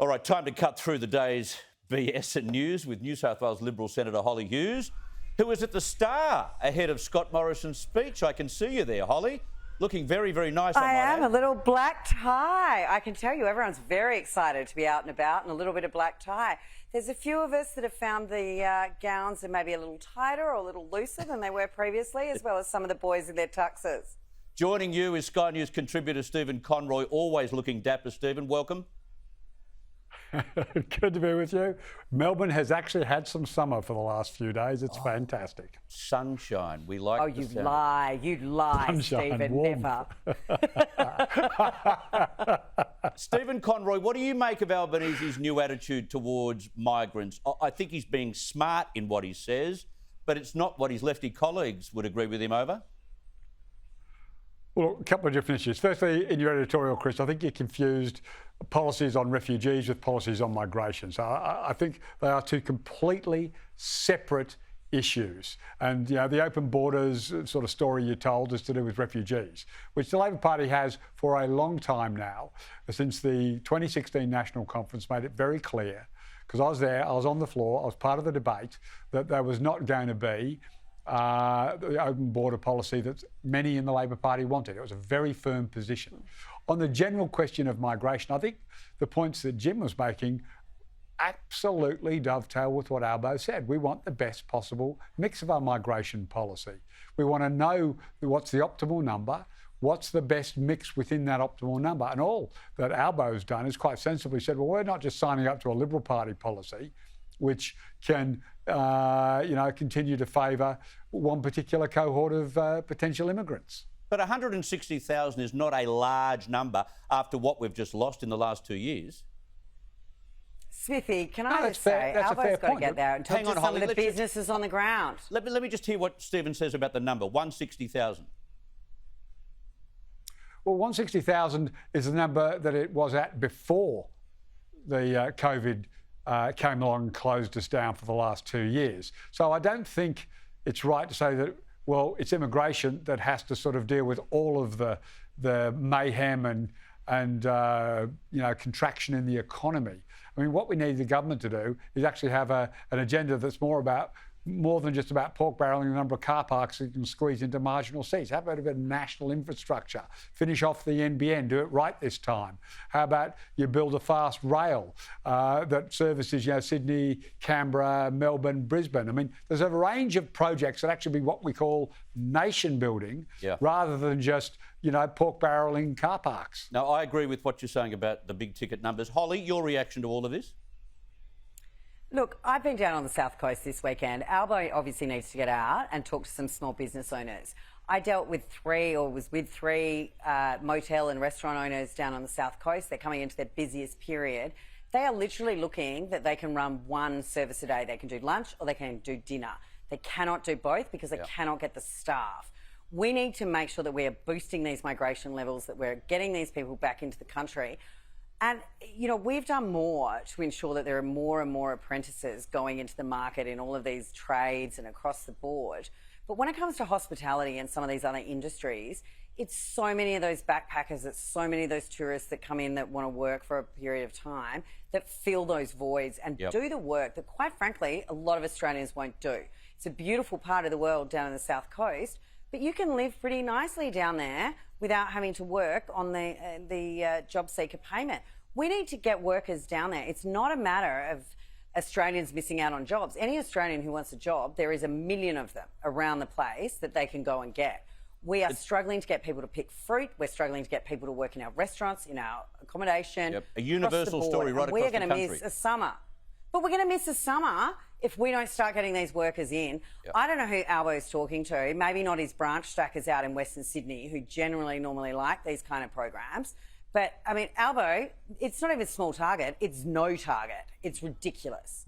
All right, time to cut through the day's BS and news with New South Wales Liberal Senator Hollie Hughes, who was at the Star ahead of Scott Morrison's speech. I can see you there, Hollie. Looking very, very nice. I am, a little black tie. I can tell you, everyone's very excited to be out and about, and a little bit of black tie. There's a few of us that have found the gowns are maybe a little tighter or a little looser than they were previously, as well as some of the boys in their tuxes. Joining you is Sky News contributor Stephen Conroy, always looking dapper. Stephen, welcome. Good to be with you. Melbourne has actually had some summer for the last few days. It's fantastic. Sunshine. We like. Oh, you lie, sunshine, Stephen. Warmth. Never. Stephen Conroy, what do you make of Albanese's new attitude towards migrants? I think he's being smart in what he says, but it's not what his lefty colleagues would agree with him over. Well, a couple of different issues. Firstly, in your editorial, Chris, I think you confused policies on refugees with policies on migration. So I think they are two completely separate issues. And, you know, the open borders sort of story you told is to do with refugees, which the Labor Party has for a long time now, since the 2016 National Conference made it very clear, because I was there, I was on the floor, I was part of the debate, that there was not going to be the open border policy that many in the Labor Party wanted. It was a very firm position. On the general question of migration, I think the points that Jim was making absolutely dovetail with what Albo said. We want the best possible mix of our migration policy. We want to know what's the optimal number, what's the best mix within that optimal number. And all that Albo's done is quite sensibly said, well, we're not just signing up to a Liberal Party policy, which can continue to favour one particular cohort of potential immigrants. But 160,000 is not a large number after what we've just lost in the last 2 years. Smithy, can I just say, Albo's got to get there and talk to some of the businesses on the ground. Let me just hear what Stephen says about the number, 160,000. Well, 160,000 is the number that it was at before the COVID came along and closed us down for the last 2 years. So I don't think it's right to say that, well, it's immigration that has to sort of deal with all of the mayhem and contraction in the economy. I mean, what we need the government to do is actually have an agenda that's more than just about pork barreling the number of car parks you can squeeze into marginal seats. How about a bit of national infrastructure? Finish off the NBN, do it right this time. How about you build a fast rail that services, Sydney, Canberra, Melbourne, Brisbane? I mean, there's a range of projects that actually be what we call nation building, rather than just, pork barreling car parks. Now, I agree with what you're saying about the big ticket numbers. Hollie, your reaction to all of this? Look, I've been down on the South Coast this weekend. Albo obviously needs to get out and talk to some small business owners. I was with three motel and restaurant owners down on the South Coast. They're coming into their busiest period. They are literally looking that they can run one service a day. They can do lunch or they can do dinner. They cannot do both because they cannot get the staff. We need to make sure that we are boosting these migration levels, that we're getting these people back into the country. And, we've done more to ensure that there are more and more apprentices going into the market in all of these trades and across the board. But when it comes to hospitality and some of these other industries, it's so many of those backpackers, it's so many of those tourists that come in that want to work for a period of time that fill those voids and do the work that, quite frankly, a lot of Australians won't do. It's a beautiful part of the world down in the South Coast, but you can live pretty nicely down there without having to work on the job seeker payment. We need to get workers down there. It's not a matter of Australians missing out on jobs. Any Australian who wants a job, there is a million of them around the place that they can go and get. We are struggling to get people to pick fruit. We're struggling to get people to work in our restaurants, in our accommodation. A universal story right across the country. We're going to miss a summer. But we're going to miss a summer if we don't start getting these workers in. I don't know who Albo's talking to. Maybe not his branch stackers out in Western Sydney, who normally like these kind of programs. But, I mean, Albo, it's not even small target, it's no target. It's ridiculous.